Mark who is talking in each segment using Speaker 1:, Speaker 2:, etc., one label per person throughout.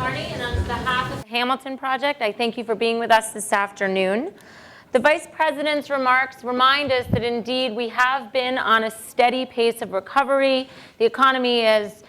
Speaker 1: Kearney, and on behalf of the Hamilton Project, I thank you for being with us this afternoon. The Vice President's remarks remind us that indeed we have been on a steady pace of recovery. The economy has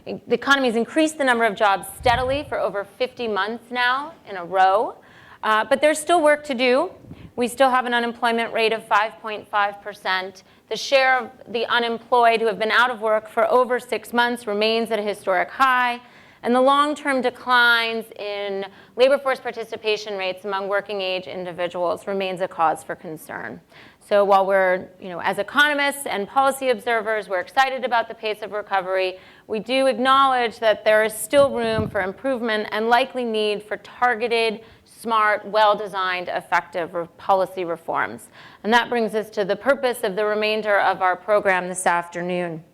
Speaker 1: increased the number of jobs steadily for over 50 months now in a row. But there's still work to do. We still have an unemployment rate of 5.5%. The share of the unemployed who have been out of work for over 6 months remains at a historic high. And the long-term declines in labor force participation rates among working age individuals remains a cause for concern. So while we're, as economists and policy observers, we're excited about the pace of recovery, we do acknowledge that there is still room for improvement and likely need for targeted, smart, well-designed, effective policy reforms. And that brings us to the purpose of the remainder of our program this afternoon.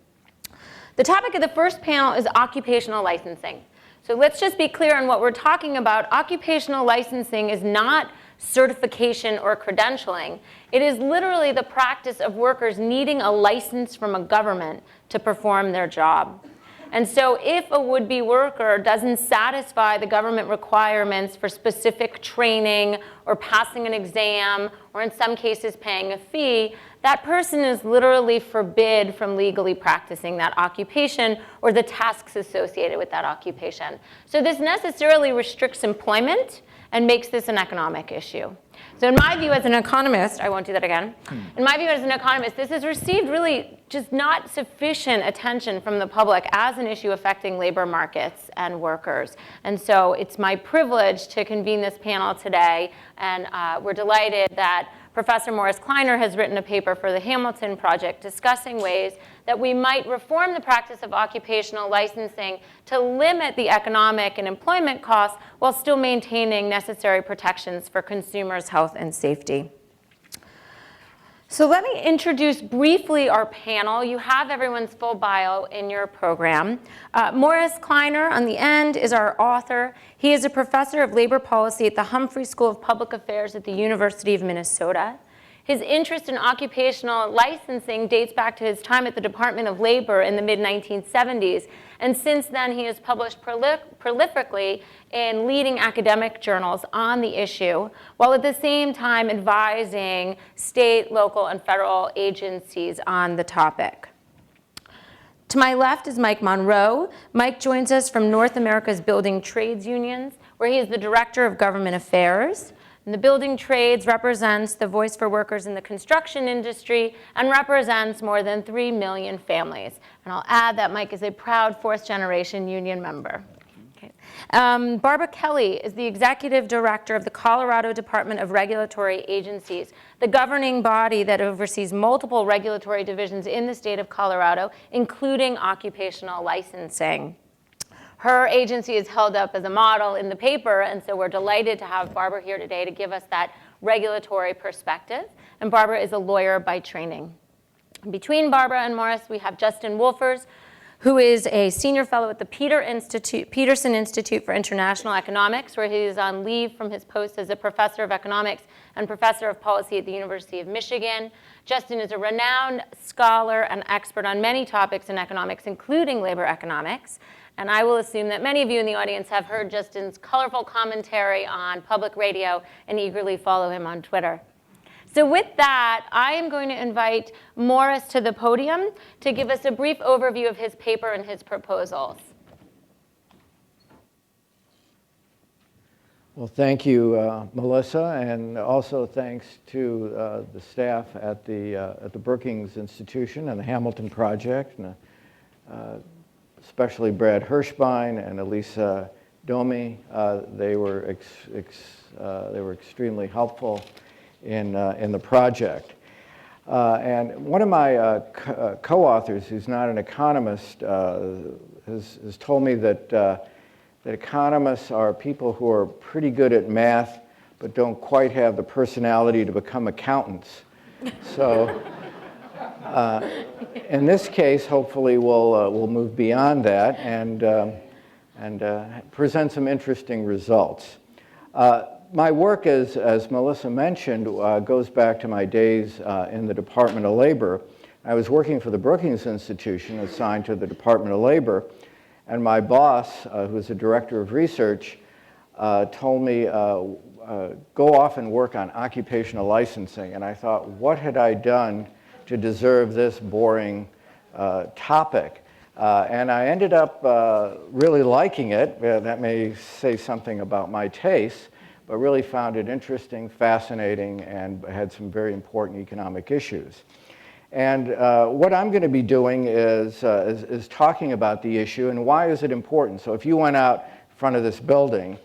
Speaker 1: The topic of the first panel is occupational licensing. So let's just be clear on what we're talking about. Occupational licensing is not certification or credentialing. It is literally the practice of workers needing a license from a government to perform their job. And so if a would-be worker doesn't satisfy the government requirements for specific training or passing an exam, or in some cases paying a fee, that person is literally forbid from legally practicing that occupation or the tasks associated with that occupation. So this necessarily restricts employment and makes this an economic issue. So in my view as an economist, I won't do that again. In my view as an economist, this has received really just not sufficient attention from the public as an issue affecting labor markets and workers. And so it's my privilege to convene this panel today, and we're delighted that Professor Morris Kleiner has written a paper for the Hamilton Project discussing ways that we might reform the practice of occupational licensing to limit the economic and employment costs while still maintaining necessary protections for consumers' health and safety. So let me introduce briefly our panel. You have everyone's full bio in your program. Morris Kleiner, on the end, is our author. He is a professor of labor policy at the Humphrey School of Public Affairs at the University of Minnesota. His interest in occupational licensing dates back to his time at the Department of Labor in the mid-1970s. And since then, he has published prolifically in leading academic journals on the issue, while at the same time advising state, local, and federal agencies on the topic. To my left is Mike Monroe. Mike joins us from North America's Building Trades Unions, where he is the Director of Government Affairs. And the building trades represents the voice for workers in the construction industry and represents more than 3 million families. And I'll add that Mike is a proud fourth-generation union member. Okay. Barbara Kelley is the Executive Director of the Colorado Department of Regulatory Agencies, the governing body that oversees multiple regulatory divisions in the state of Colorado, including occupational licensing. Her agency is held up as a model in the paper, and so we're delighted to have Barbara here today to give us that regulatory perspective. And Barbara is a lawyer by training. Between Barbara and Morris, we have Justin Wolfers, who is a senior fellow at the Peterson Institute for International Economics, where he is on leave from his post as a professor of economics and professor of policy at the University of Michigan. Justin is a renowned scholar and expert on many topics in economics, including labor economics. And I will assume that many of you in the audience have heard Justin's colorful commentary on public radio and eagerly follow him on Twitter. So with that, I am going to invite Morris to the podium to give us a brief overview of his paper and his proposals.
Speaker 2: Well, thank you, Melissa, and also thanks to the staff at the Brookings Institution and the Hamilton Project, and especially Brad Hirschbein and Elisa Domi. They were extremely helpful in the project. And one of my co-authors, who's not an economist, has told me that economists are people who are pretty good at math, but don't quite have the personality to become accountants. So in this case, hopefully we'll move beyond that and present some interesting results. My work, as Melissa mentioned, goes back to my days in the Department of Labor. I was working for the Brookings Institution, assigned to the Department of Labor, And my boss, who was the director of research, told me, go off and work on occupational licensing. And I thought, what had I done to deserve this boring topic? And I ended up really liking it. That may say something about my taste, but really found it interesting, fascinating, and had some very important economic issues. And what I'm going to be doing is talking about the issue and why is it important. So if you went out in front of this building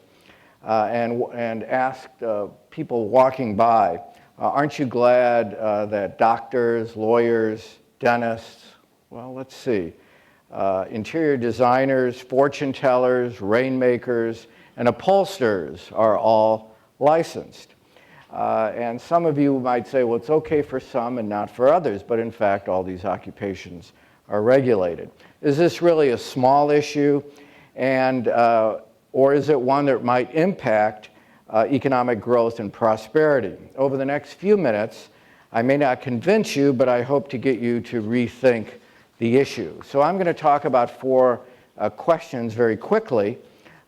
Speaker 2: and asked people walking by, aren't you glad that doctors, lawyers, dentists, well, let's see, interior designers, fortune tellers, rainmakers, and upholsterers are all licensed. And some of you might say, well, it's okay for some and not for others, but in fact, all these occupations are regulated. Is this really a small issue, and, or is it one that might impact economic growth and prosperity? Over the next few minutes, I may not convince you, but I hope to get you to rethink the issue. So I'm going to talk about four questions very quickly,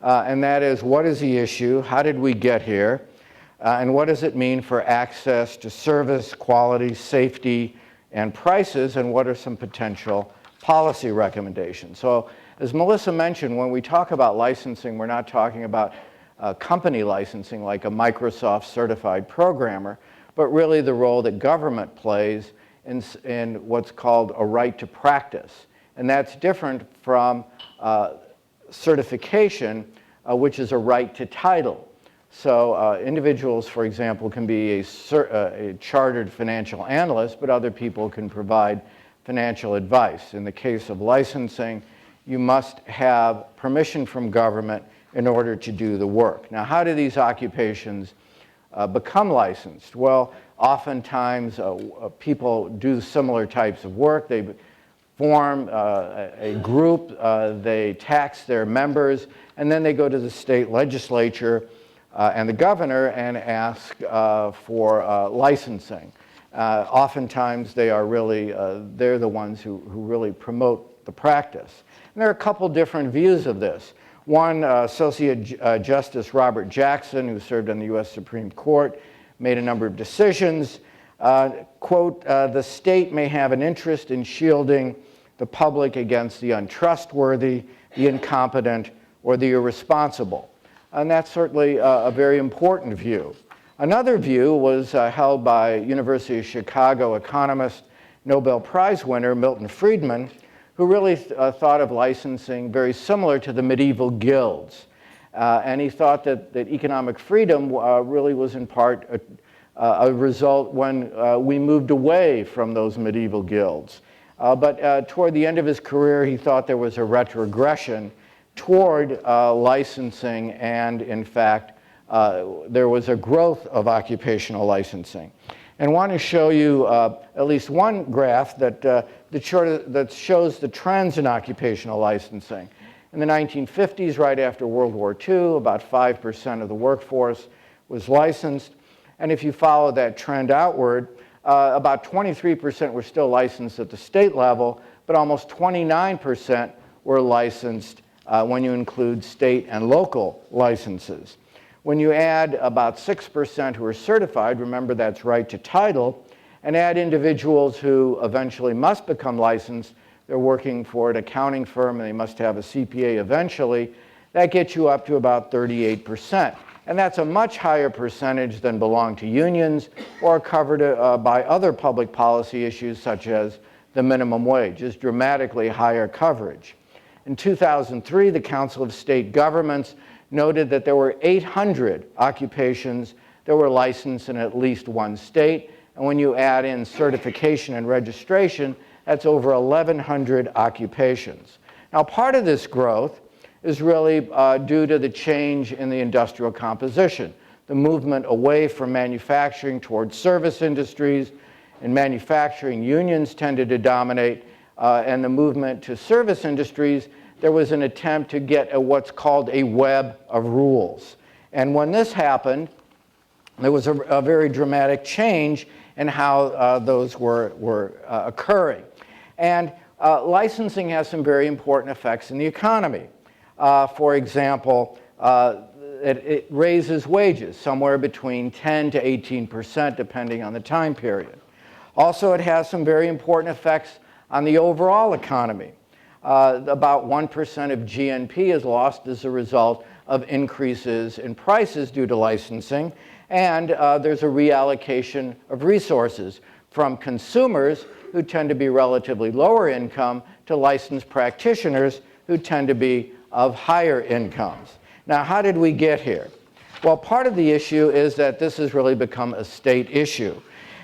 Speaker 2: and that is, what is the issue? How did we get here? And what does it mean for access to service, quality, safety, and prices? And what are some potential policy recommendations? So as Melissa mentioned, when we talk about licensing, we're not talking about company licensing like a Microsoft certified programmer, but really the role that government plays in what's called a right to practice. And that's different from certification, which is a right to title. So individuals, for example, can be a chartered financial analyst, but other people can provide financial advice. In the case of licensing, you must have permission from government in order to do the work. Now, how do these occupations become licensed? Well, oftentimes people do similar types of work. They form a group, they tax their members, and then they go to the state legislature and the governor and ask for licensing. Oftentimes they are really, they're the ones who really promote the practice. And there are a couple different views of this. One, Associate Justice Robert Jackson, who served on the US Supreme Court, made a number of decisions. Quote, the state may have an interest in shielding the public against the untrustworthy, the incompetent, or the irresponsible. And that's certainly a very important view. Another view was held by University of Chicago economist, Nobel Prize winner Milton Friedman, who really thought of licensing very similar to the medieval guilds. And he thought that economic freedom really was in part a result when we moved away from those medieval guilds. But toward the end of his career, he thought there was a retrogression toward licensing, and in fact, there was a growth of occupational licensing. And I want to show you at least one graph that shows the trends in occupational licensing. In the 1950s, right after World War II, about 5% of the workforce was licensed. And if you follow that trend outward, about 23% were still licensed at the state level, but almost 29% were licensed when you include state and local licenses. When you add about 6% who are certified, remember that's right to title, and add individuals who eventually must become licensed, they're working for an accounting firm and they must have a CPA eventually, that gets you up to about 38%. And that's a much higher percentage than belong to unions or are covered by other public policy issues such as the minimum wage, is dramatically higher coverage. In 2003, the Council of State Governments noted that there were 800 occupations that were licensed in at least one state. And when you add in certification and registration, that's over 1,100 occupations. Now, part of this growth is really due to the change in the industrial composition, the movement away from manufacturing towards service industries. In manufacturing, unions tended to dominate, and the movement to service industries, there was an attempt to get what's called a web of rules. And when this happened, there was a very dramatic change in how those were occurring. And licensing has some very important effects in the economy. For example, it raises wages somewhere between 10 to 18% depending on the time period. Also, it has some very important effects on the overall economy. About 1% of GNP is lost as a result of increases in prices due to licensing, and there's a reallocation of resources from consumers who tend to be relatively lower income to licensed practitioners who tend to be of higher incomes. Now, how did we get here? Well, part of the issue is that this has really become a state issue.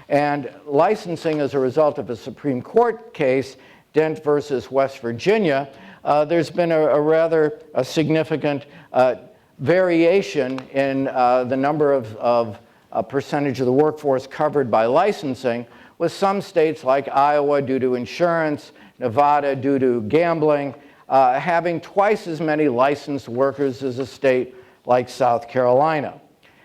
Speaker 2: And licensing, as a result of a Supreme Court case, Dent versus West Virginia, there's been a rather significant variation in the number of percentage of the workforce covered by licensing, with some states like Iowa due to insurance, Nevada due to gambling, having twice as many licensed workers as a state like South Carolina.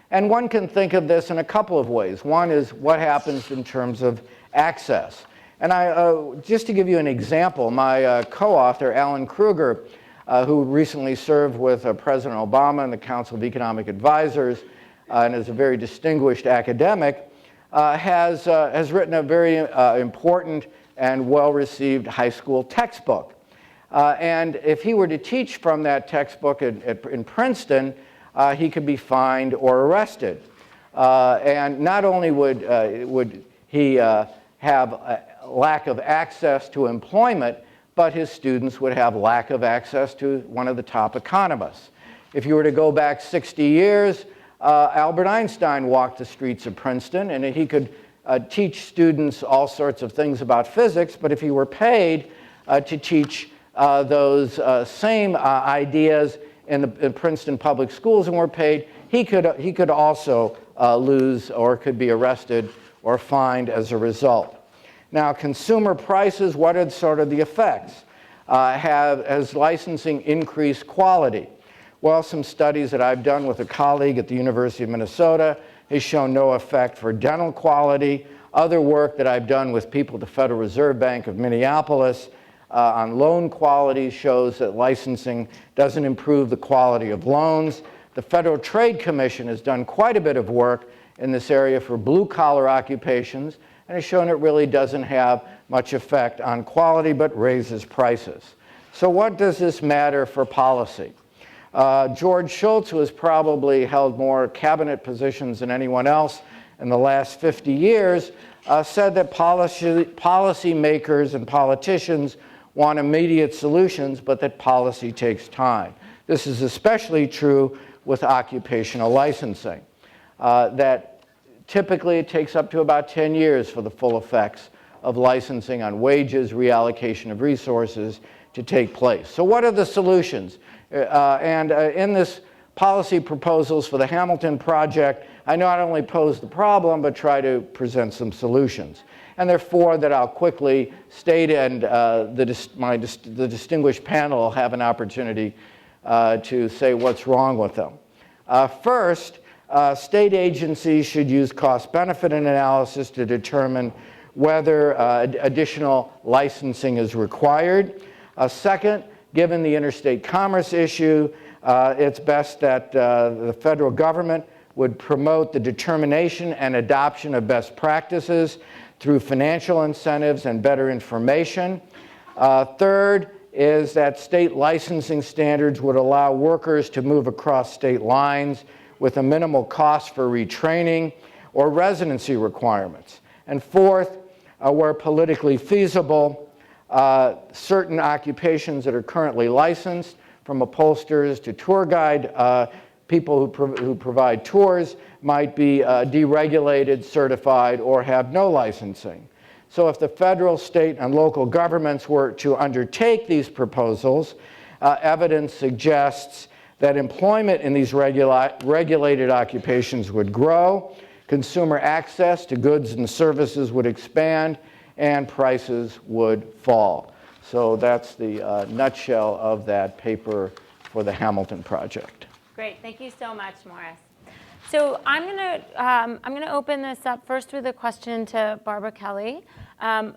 Speaker 2: And one can think of this in a couple of ways. One is what happens in terms of access. And just to give you an example, my co-author, Alan Kruger, who recently served with President Obama and the Council of Economic Advisors and is a very distinguished academic, has written a very important and well-received high school textbook. And if he were to teach from that textbook in Princeton, he could be fined or arrested. And not only would he have a lack of access to employment, but his students would have lack of access to one of the top economists. If you were to go back 60 years, Albert Einstein walked the streets of Princeton, and he could teach students all sorts of things about physics, but if he were paid to teach those same ideas in the Princeton public schools and were paid, he could also lose or could be arrested or fined as a result. Now, consumer prices, what are sort of the effects? Has licensing increased quality? Well, some studies that I've done with a colleague at the University of Minnesota has shown no effect for dental quality. Other work that I've done with people at the Federal Reserve Bank of Minneapolis on loan quality shows that licensing doesn't improve the quality of loans. The Federal Trade Commission has done quite a bit of work in this area for blue-collar occupations and has shown it really doesn't have much effect on quality but raises prices. So what does this matter for policy? George Shultz, who has probably held more cabinet positions than anyone else in the last 50 years, said that policy makers and politicians want immediate solutions, but that policy takes time. This is especially true with occupational licensing, that typically it takes up to about 10 years for the full effects of licensing on wages, reallocation of resources to take place. So what are the solutions? In this policy proposals for the Hamilton Project, I not only pose the problem, but try to present some solutions. And there are four that I'll quickly state, and the distinguished panel will have an opportunity to say what's wrong with them. First, state agencies should use cost-benefit analysis to determine whether additional licensing is required. Second, given the interstate commerce issue, it's best that the federal government would promote the determination and adoption of best practices through financial incentives and better information. Third is that state licensing standards would allow workers to move across state lines with a minimal cost for retraining or residency requirements. And fourth, where politically feasible, certain occupations that are currently licensed, from upholsterers to tour guide, people who provide tours, might be deregulated, certified, or have no licensing. So if the federal, state, and local governments were to undertake these proposals, evidence suggests that employment in these regulated occupations would grow, consumer access to goods and services would expand, and prices would fall. So that's the nutshell of that paper for the Hamilton Project.
Speaker 1: Great, thank you so much, Morris. So I'm gonna open this up first with a question to Barbara Kelley. As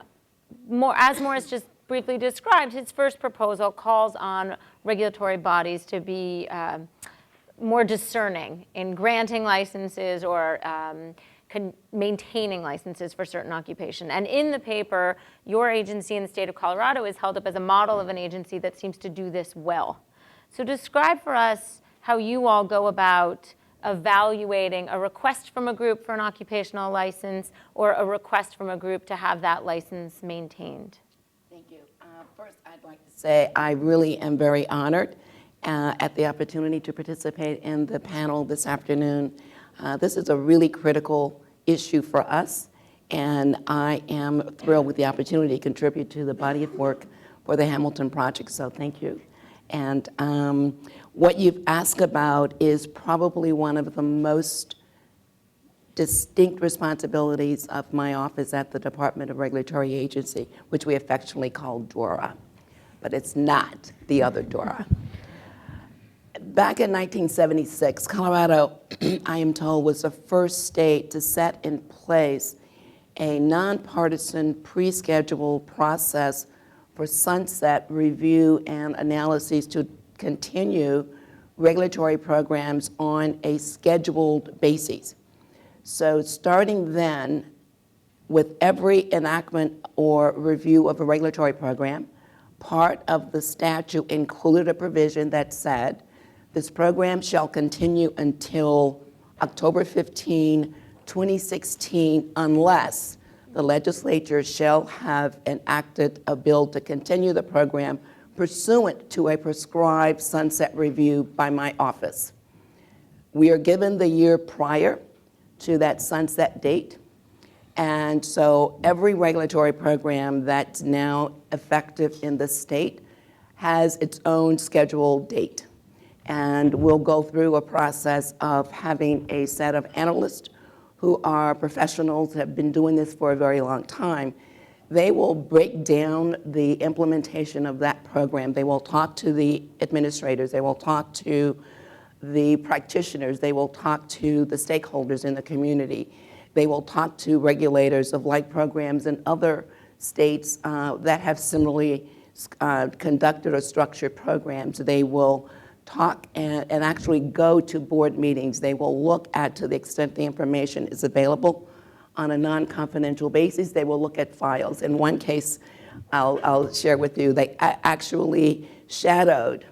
Speaker 1: Morris just briefly described, his first proposal calls on regulatory bodies to be more discerning in granting licenses or maintaining licenses for certain occupation. And in the paper, your agency in the state of Colorado is held up as a model of an agency that seems to do this well. So describe for us how you all go about evaluating a request from a group for an occupational license or a request from a group to have that license maintained.
Speaker 3: Thank you. First, I'd like to say I really am very honored at the opportunity to participate in the panel this afternoon. This is a really critical issue for us, and I am thrilled with the opportunity to contribute to the body of work for the Hamilton Project, so thank you. And what you've asked about is probably one of the most distinct responsibilities of my office at the Department of Regulatory Agency, which we affectionately call DORA, but it's not the other DORA. Back in 1976, Colorado, I am told, was the first state to set in place a nonpartisan pre-scheduled process for sunset review and analyses to continue regulatory programs on a scheduled basis. So starting then, with every enactment or review of a regulatory program, part of the statute included a provision that said, this program shall continue until October 15, 2016, unless the legislature shall have enacted a bill to continue the program pursuant to a prescribed sunset review by my office. We are given the year prior to that sunset date, and so every regulatory program that's now effective in the state has its own scheduled date. And we'll go through a process of having a set of analysts who are professionals, have been doing this for a very long time. They will break down the implementation of that program. They will talk to the administrators. They will talk to the practitioners. They will talk to the stakeholders in the community. They will talk to regulators of like programs in other states that have similarly conducted or structured programs. They will talk and actually go to board meetings. They will look at, to the extent the information is available on a non-confidential basis, they will look at files. In one case, I'll share with you, they actually shadowed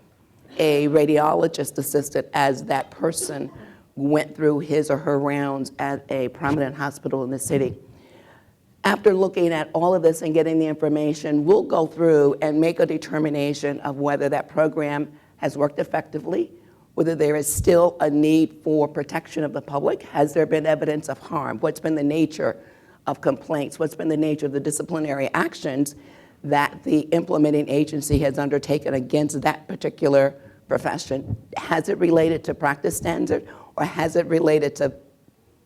Speaker 3: a radiologist assistant as that person went through his or her rounds at a prominent hospital in the city. After looking at all of this and getting the information, we'll go through and make a determination of whether that program has worked effectively, whether there is still a need for protection of the public. Has there been evidence of harm? What's been the nature of complaints? What's been the nature of the disciplinary actions that the implementing agency has undertaken against that particular profession? Has it related to practice standard, or has it related to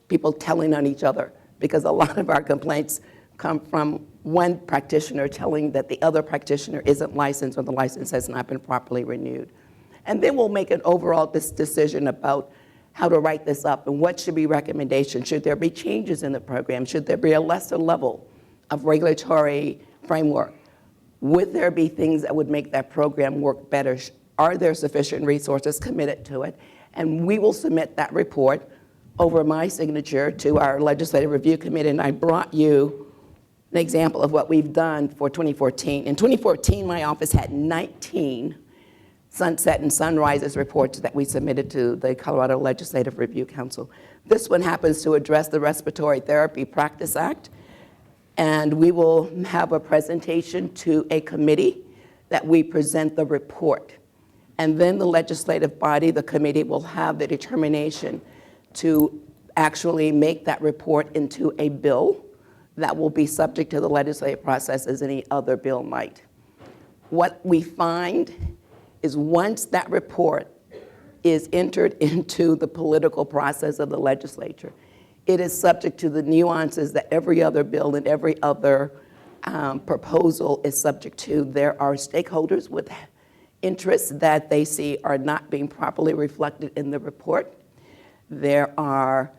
Speaker 3: people telling on each other? Because a lot of our complaints come from one practitioner telling that the other practitioner isn't licensed or the license has not been properly renewed. And then we'll make an overall decision about how to write this up and what should be recommendations. Should there be changes in the program? Should there be a lesser level of regulatory framework? Would there be things that would make that program work better? Are there sufficient resources committed to it? And we will submit that report over my signature to our Legislative Review Committee, and I brought you an example of what we've done for 2014. In 2014, my office had 19 sunset and sunrises reports that we submitted to the Colorado Legislative Review Council. This one happens to address the Respiratory Therapy Practice Act, and we will have a presentation to a committee that we present the report. And then the legislative body, the committee, will have the determination to actually make that report into a bill that will be subject to the legislative process as any other bill might. What we find is once that report is entered into the political process of the legislature, it is subject to the nuances that every other bill and every other proposal is subject to. There are stakeholders with interests that they see are not being properly reflected in the report. There are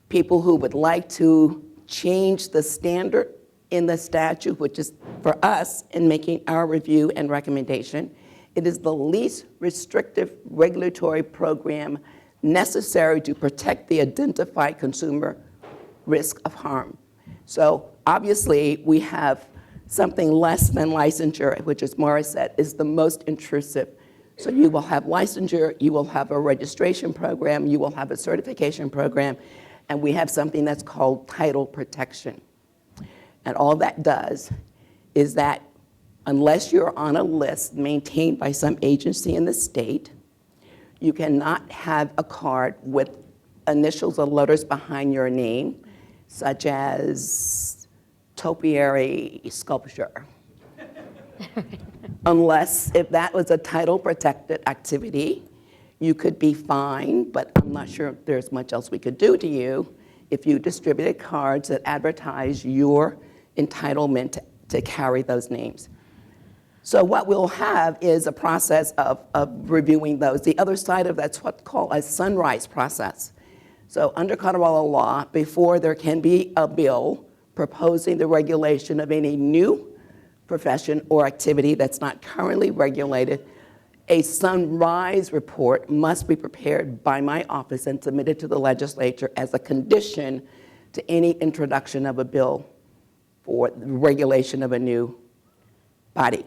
Speaker 3: people who would like to change the standard in the statute, which is for us in making our review and recommendation. It is the least restrictive regulatory program necessary to protect the identified consumer risk of harm. So obviously, we have something less than licensure, which, as Morris said, is the most intrusive. So you will have licensure, you will have a registration program, you will have a certification program, and we have something that's called title protection. And all that does is that unless you're on a list maintained by some agency in the state, you cannot have a card with initials or letters behind your name, such as topiary sculpture. Unless, if that was a title protected activity, you could be fined, but I'm not sure if there's much else we could do to you if you distributed cards that advertise your entitlement to carry those names. So what we'll have is a process of reviewing those. The other side of that's what's called a sunrise process. So under Colorado law, before there can be a bill proposing the regulation of any new profession or activity that's not currently regulated, a sunrise report must be prepared by my office and submitted to the legislature as a condition to any introduction of a bill for the regulation of a new body.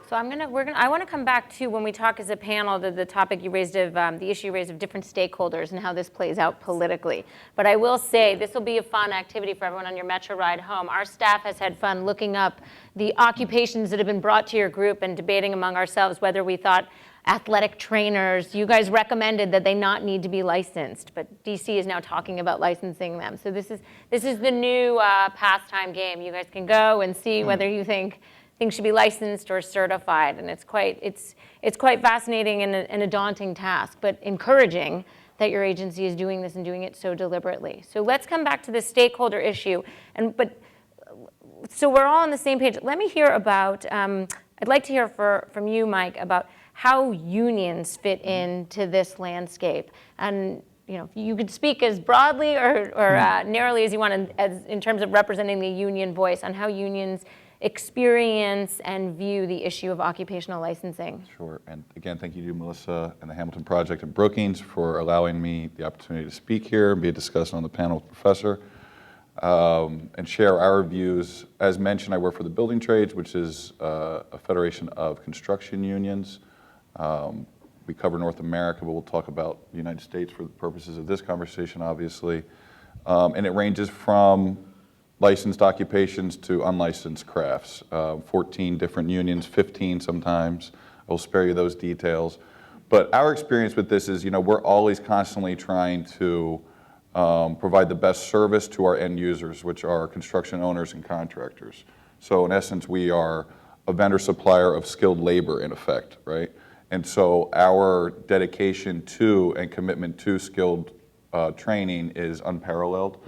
Speaker 1: So I want to come back to, when we talk as a panel, the topic you raised of, the issue you raised of different stakeholders and how this plays out politically. But I will say this will be a fun activity for everyone on your Metro ride home. Our staff has had fun looking up the occupations that have been brought to your group and debating among ourselves whether we thought athletic trainers, you guys recommended that they not need to be licensed, but DC is now talking about licensing them. So this is the new pastime game. You guys can go and see whether you think things should be licensed or certified, and it's quite fascinating and a daunting task, but encouraging that your agency is doing this and doing it so deliberately. So let's come back to the stakeholder issue, so we're all on the same page. Let me hear about, I'd like to hear from you, Mike, about how unions fit into this landscape. And you could speak as broadly or narrowly as you want in terms of representing the union voice on how unions experience and view the issue of occupational licensing.
Speaker 4: Sure, and again, thank you to Melissa and the Hamilton Project and Brookings for allowing me the opportunity to speak here and be a discussant on the panel with Professor and share our views. As mentioned, I work for the Building Trades, which is a federation of construction unions. We cover North America, but we'll talk about the United States for the purposes of this conversation, obviously. And it ranges from licensed occupations to unlicensed crafts, 14 different unions, 15 sometimes. I will spare you those details. But our experience with this is, we're always constantly trying to provide the best service to our end users, which are construction owners and contractors. So in essence, we are a vendor supplier of skilled labor, in effect, right? And so our dedication to and commitment to skilled training is unparalleled.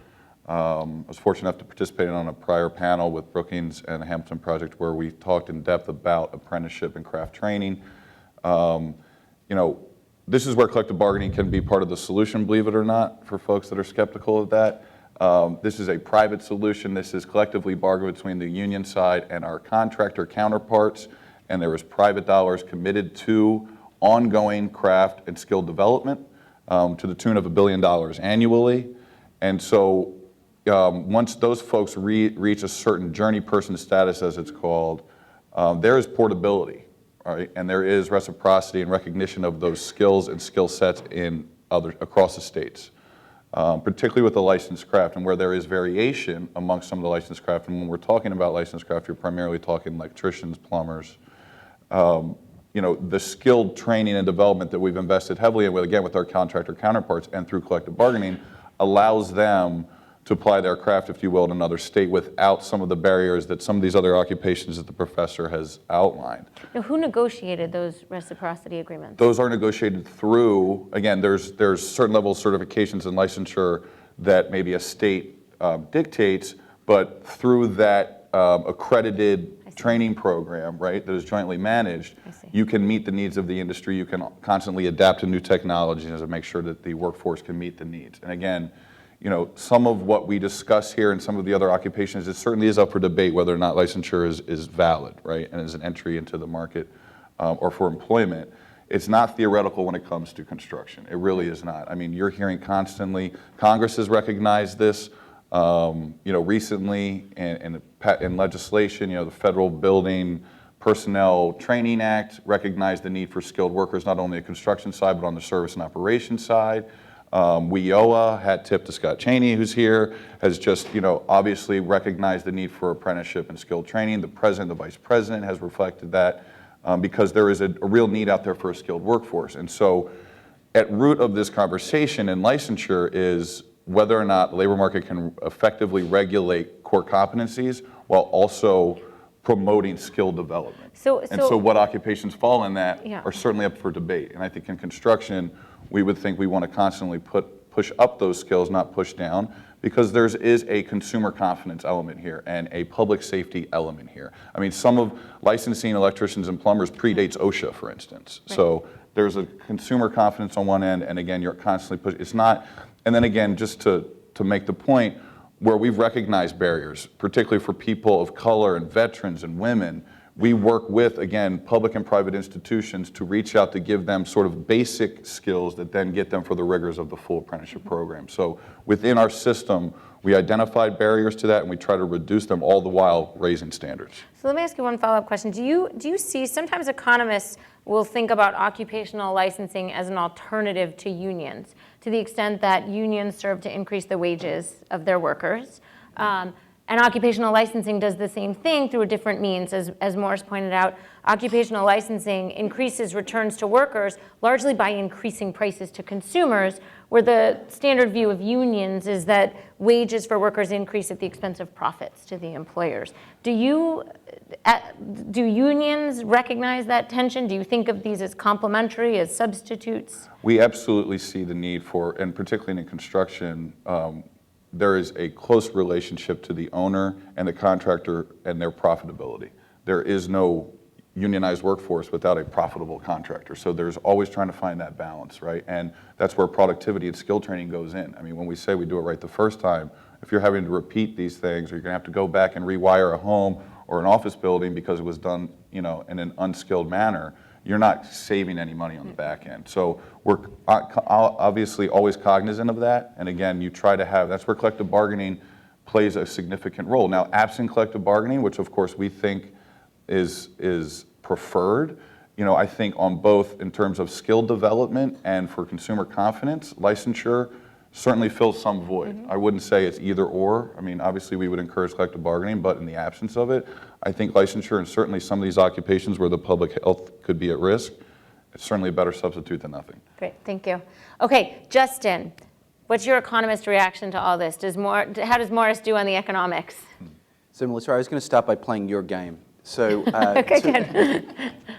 Speaker 4: I was fortunate enough to participate on a prior panel with Brookings and the Hamilton Project where we talked in depth about apprenticeship and craft training. This is where collective bargaining can be part of the solution, believe it or not, for folks that are skeptical of that. This is a private solution. This is collectively bargained between the union side and our contractor counterparts, and there is private dollars committed to ongoing craft and skill development to the tune of $1 billion annually. And so once those folks reach a certain journey person status, as it's called, there is portability, right? And there is reciprocity and recognition of those skills and skill sets across the states, particularly with the licensed craft, and where there is variation amongst some of the licensed craft. And when we're talking about licensed craft, you're primarily talking electricians, plumbers. The skilled training and development that we've invested heavily in with our contractor counterparts and through collective bargaining allows them to apply their craft, if you will, in another state without some of the barriers that some of these other occupations that the professor has outlined.
Speaker 1: Now, who negotiated those reciprocity agreements?
Speaker 4: Those are negotiated through, again, there's certain levels of certifications and licensure that maybe a state dictates, but through that accredited training program, right, that is jointly managed, you can meet the needs of the industry. You can constantly adapt to new technologies and make sure that the workforce can meet the needs. And again, some of what we discuss here and some of the other occupations, it certainly is up for debate whether or not licensure is valid, right, and is an entry into the market or for employment. It's not theoretical when it comes to construction. It really is not. I mean, you're hearing constantly, Congress has recognized this, recently in legislation, the Federal Building Personnel Training Act recognized the need for skilled workers, not only on the construction side, but on the service and operations side. WIOA, hat tip to Scott Cheney, who's here, has just, obviously recognized the need for apprenticeship and skilled training. The president, the vice president has reflected that because there is a real need out there for a skilled workforce. And so at root of this conversation in licensure is whether or not the labor market can effectively regulate core competencies while also promoting skill development. So what occupations fall in that are certainly up for debate. And I think in construction, we would think we want to constantly push up those skills, not push down, because there is a consumer confidence element here and a public safety element here. I mean, some of licensing electricians and plumbers predates OSHA, for instance. Right. So there's a consumer confidence on one end, and again, you're constantly pushing. It's not, and then again, just to make the point, where we've recognized barriers, particularly for people of color and veterans and women, we work with, again, public and private institutions to reach out to give them sort of basic skills that then get them for the rigors of the full apprenticeship program. So within our system, we identified barriers to that and we try to reduce them, all the while raising standards.
Speaker 1: So let me ask you one follow-up question. Do you see, sometimes economists will think about occupational licensing as an alternative to unions, to the extent that unions serve to increase the wages of their workers. And occupational licensing does the same thing through a different means. As Morris pointed out, occupational licensing increases returns to workers largely by increasing prices to consumers, where the standard view of unions is that wages for workers increase at the expense of profits to the employers. Do unions recognize that tension? Do you think of these as complementary, as substitutes?
Speaker 4: We absolutely see the need for, and particularly in construction, there is a close relationship to the owner and the contractor and their profitability. There is no unionized workforce without a profitable contractor. So there's always trying to find that balance, right? And that's where productivity and skill training goes in. I mean, when we say we do it right the first time, if you're having to repeat these things, or you're gonna have to go back and rewire a home or an office building because it was done, in an unskilled manner, you're not saving any money on the back end. So we're obviously always cognizant of that. And again, you try to have, that's where collective bargaining plays a significant role. Now, absent collective bargaining, which of course we think is preferred, I think on both in terms of skill development and for consumer confidence, licensure certainly fills some void. Mm-hmm. I wouldn't say it's either or. I mean, obviously we would encourage collective bargaining, but in the absence of it, I think licensure and certainly some of these occupations where the public health could be at risk, it's certainly a better substitute than nothing.
Speaker 1: Great, thank you. Okay, Justin, what's your economist reaction to all this? How does Morris do on the economics?
Speaker 5: So Melissa, I was going to start by playing your game. So
Speaker 1: Okay,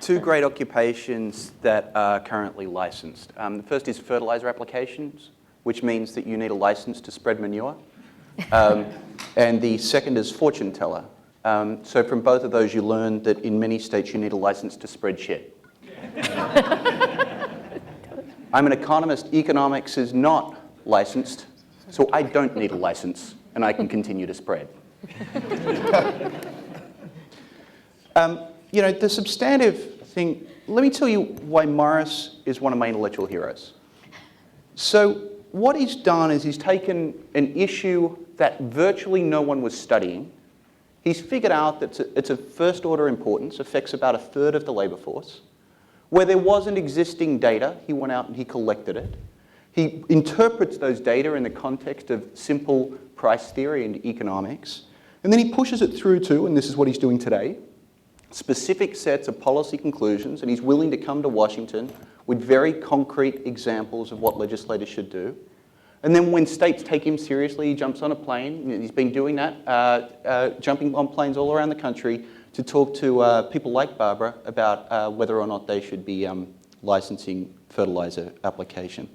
Speaker 5: two great occupations that are currently licensed. The first is fertilizer applications, which means that you need a license to spread manure. And the second is fortune teller. So from both of those, you learn that in many states you need a license to spread shit. I'm an economist. Economics is not licensed, so I don't need a license, and I can continue to spread. The substantive thing, let me tell you why Morris is one of my intellectual heroes. So what he's done is he's taken an issue that virtually no one was studying. He's figured out that it's of first order importance, affects about a third of the labor force. Where there wasn't existing data, he went out and he collected it. He interprets those data in the context of simple price theory and economics. And then he pushes it through to, and this is what he's doing today, specific sets of policy conclusions, and he's willing to come to Washington with very concrete examples of what legislators should do. And then when states take him seriously, he jumps on a plane. He's been doing that, jumping on planes all around the country to talk to people like Barbara about whether or not they should be licensing fertilizer application.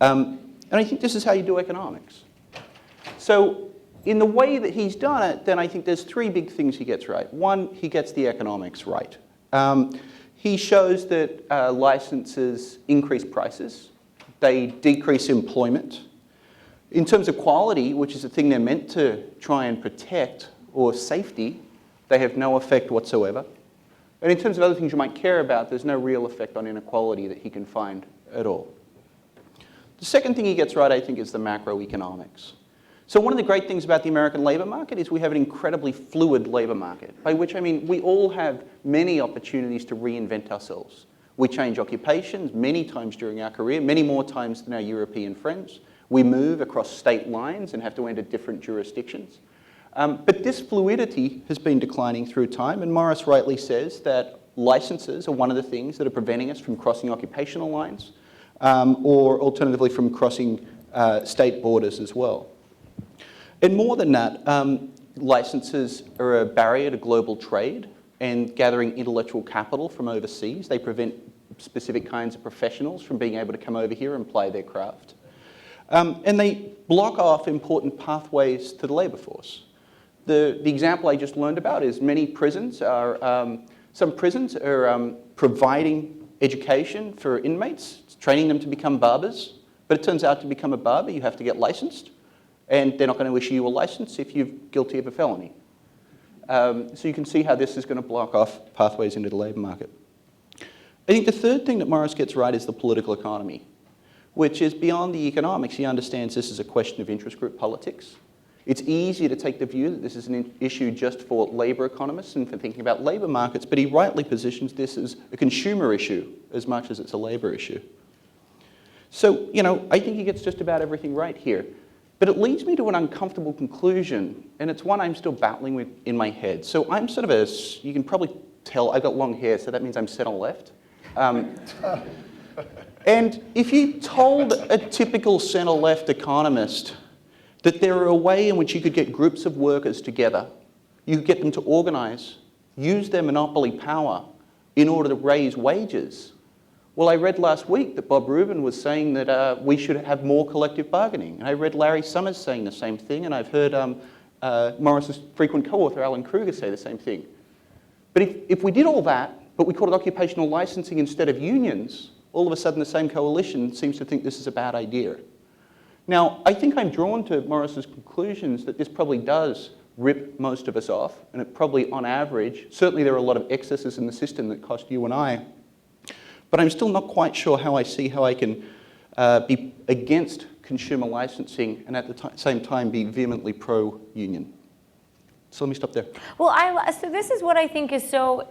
Speaker 5: And I think this is how you do economics. So in the way that he's done it, then I think there's three big things he gets right. One, he gets the economics right. He shows that licenses increase prices. They decrease employment. In terms of quality, which is the thing they're meant to try and protect, or safety, they have no effect whatsoever. And in terms of other things you might care about, there's no real effect on inequality that he can find at all. The second thing he gets right, I think, is the macroeconomics. So one of the great things about the American labor market is we have an incredibly fluid labor market, by which I mean we all have many opportunities to reinvent ourselves. We change occupations many times during our career, many more times than our European friends. We move across state lines and have to enter different jurisdictions. But this fluidity has been declining through time, and Morris rightly says that licenses are one of the things that are preventing us from crossing occupational lines, or alternatively from crossing state borders as well. And more than that, licenses are a barrier to global trade and gathering intellectual capital from overseas. They prevent specific kinds of professionals from being able to come over here and play their craft. And they block off important pathways to the labor force. The example I just learned about is many prisons are, some prisons are providing education for inmates, training them to become barbers. But it turns out to become a barber, you have to get licensed. And they're not going to issue you a license if you're guilty of a felony. So you can see how this is going to block off pathways into the labor market. I think the third thing that Morris gets right is the political economy, which is beyond the economics. He understands this is a question of interest group politics. It's easy to take the view that this is an issue just for labor economists and for thinking about labor markets, but he rightly positions this as a consumer issue as much as it's a labor issue. So, you know, I think he gets just about everything right here. But it leads me to an uncomfortable conclusion, and it's one I'm still battling with in my head. So I'm sort of you can probably tell I've got long hair, so that means I'm center-left. And if you told a typical center-left economist that there are a way in which you could get groups of workers together, you could get them to organize, use their monopoly power in order to raise wages. Well, I read last week that Bob Rubin was saying that we should have more collective bargaining. And I read Larry Summers saying the same thing, and I've heard Morris's frequent co-author, Alan Kruger, say the same thing. But if we did all that, but we called it occupational licensing instead of unions, all of a sudden the same coalition seems to think this is a bad idea. Now, I think I'm drawn to Morris's conclusions that this probably does rip most of us off, and it probably, on average, certainly there are a lot of excesses in the system that cost you and I, but I'm still not quite sure how I can be against consumer licensing and at the same time be vehemently pro-union. So let me stop there.
Speaker 1: Well, so this is what I think is so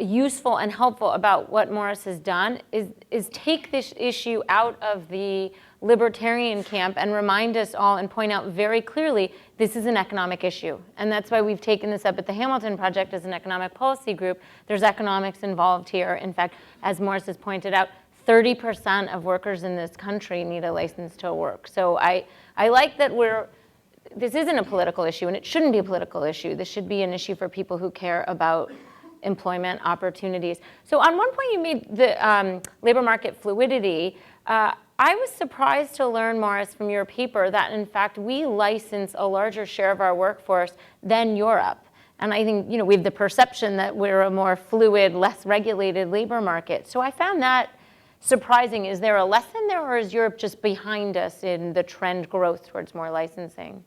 Speaker 1: useful and helpful about what Morris has done is take this issue out of the libertarian camp and remind us all and point out very clearly this is an economic issue. And that's why we've taken this up at the Hamilton Project as an economic policy group. There's economics involved here. In fact, as Morris has pointed out, 30% of workers in this country need a license to work. So I like that this isn't a political issue, and it shouldn't be a political issue. This should be an issue for people who care about employment opportunities. So on one point you made the labor market fluidity. I was surprised to learn, Morris, from your paper that in fact we license a larger share of our workforce than Europe. And I think, you know, we have the perception that we're a more fluid, less regulated labor market. So I found that surprising. Is there a lesson there, or is Europe just behind us in the trend growth towards more licensing?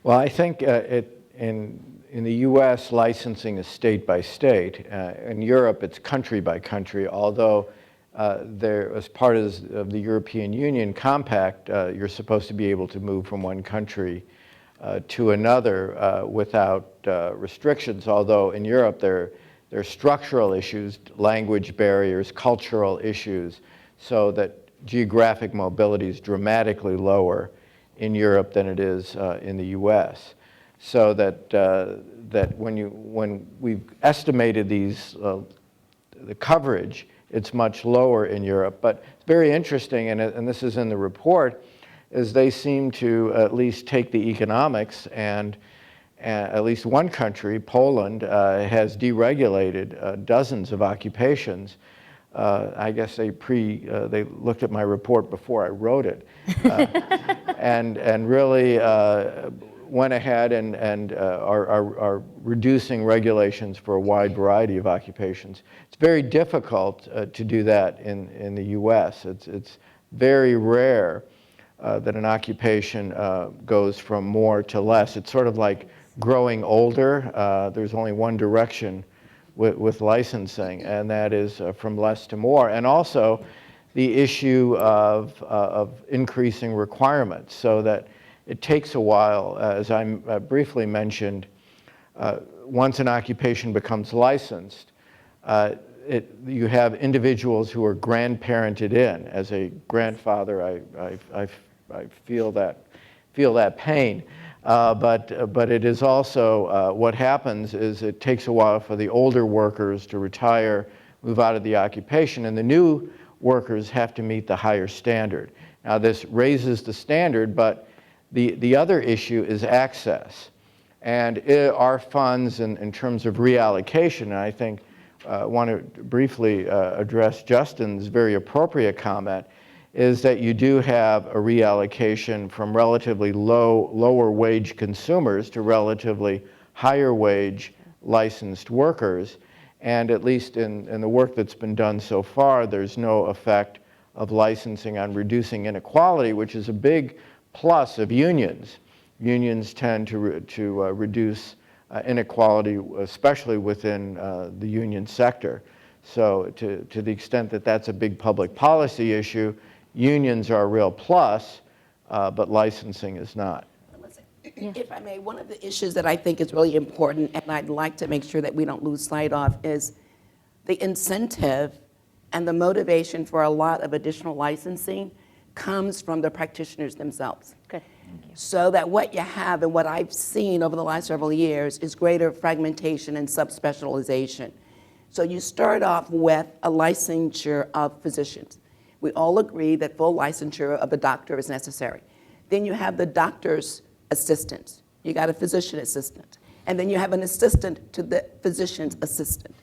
Speaker 2: Well, I think in the U.S., licensing is state by state. In Europe, it's country by country, although there, as part of the European Union compact, you're supposed to be able to move from one country to another without restrictions, although in Europe there are structural issues, language barriers, cultural issues, so that geographic mobility is dramatically lower in Europe than it is in the U.S. So that when we've estimated the coverage, it's much lower in Europe. But it's very interesting, and this is in the report, is they seem to at least take the economics, and at least one country, Poland, has deregulated dozens of occupations. I guess they looked at my report before I wrote it, and really went ahead and are reducing regulations for a wide variety of occupations. It's very difficult to do that in the U.S. It's very rare that an occupation goes from more to less. It's sort of like growing older. There's only one direction with licensing, and that is from less to more. And also the issue of increasing requirements, so that it takes a while, as I briefly mentioned, once an occupation becomes licensed, you have individuals who are grandparented in. As a grandfather, I feel that pain. But it is also, what happens is it takes a while for the older workers to retire, move out of the occupation, and the new workers have to meet the higher standard. Now this raises the standard, but the other issue is access. And our funds, in terms of reallocation, and I think I want to briefly address Justin's very appropriate comment, is that you do have a reallocation from relatively lower wage consumers to relatively higher wage licensed workers. And at least in the work that's been done so far, there's no effect of licensing on reducing inequality, which is a big plus of unions. Unions tend to reduce inequality, especially within the union sector. So to the extent that that's a big public policy issue, unions are a real plus, but licensing is not.
Speaker 3: If I may, one of the issues that I think is really important, and I'd like to make sure that we don't lose sight of, is the incentive and the motivation for a lot of additional licensing comes from the practitioners themselves.
Speaker 1: Good. Thank you.
Speaker 3: So that what you have and what I've seen over the last several years is greater fragmentation and subspecialization. So you start off with a licensure of physicians. We all agree that full licensure of a doctor is necessary. Then you have the doctor's assistants. You got a physician assistant. And then you have an assistant to the physician's assistant.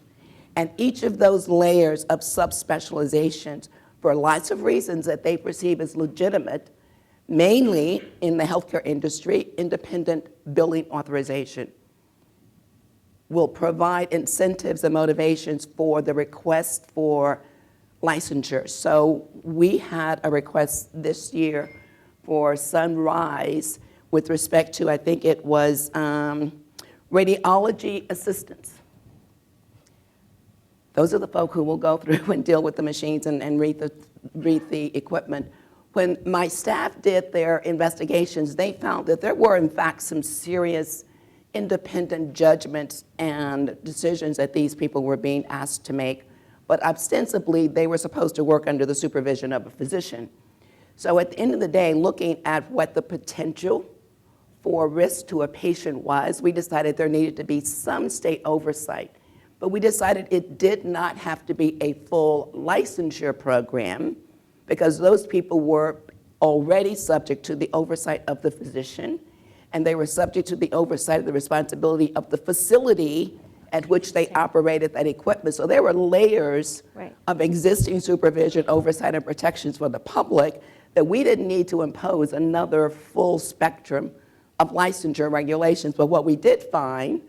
Speaker 3: And each of those layers of subspecializations, for lots of reasons that they perceive as legitimate, mainly in the healthcare industry, independent billing authorization, will provide incentives and motivations for the request for licensure. So we had a request this year for Sunrise with respect to, I think it was radiology assistants. Those are the folk who will go through and deal with the machines and read the equipment. When my staff did their investigations, they found that there were, in fact, some serious independent judgments and decisions that these people were being asked to make, but ostensibly they were supposed to work under the supervision of a physician. So at the end of the day, looking at what the potential for risk to a patient was, we decided there needed to be some state oversight. But we decided it did not have to be a full licensure program, because those people were already subject to the oversight of the physician, and they were subject to the oversight of the responsibility of the facility at which they operated that equipment. So there were layers of existing supervision, oversight, and protections for the public that we didn't need to impose another full spectrum of licensure regulations. But what we did find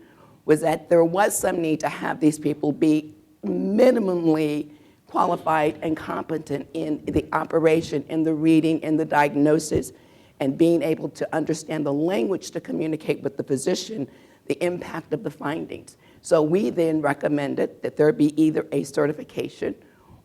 Speaker 3: was that there was some need to have these people be minimally qualified and competent in the operation, in the reading, in the diagnosis, and being able to understand the language to communicate with the physician the impact of the findings. So we then recommended that there be either a certification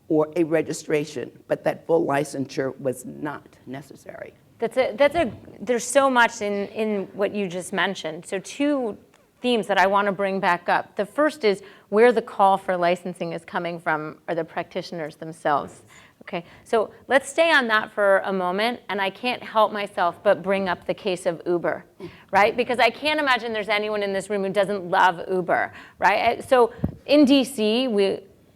Speaker 3: or a registration, but that full licensure was not necessary.
Speaker 1: There's so much in what you just mentioned. So two themes that I want to bring back up. The first is where the call for licensing is coming from are the practitioners themselves. Okay, so let's stay on that for a moment, and I can't help myself but bring up the case of Uber, right? Because I can't imagine there's anyone in this room who doesn't love Uber, right? So in DC,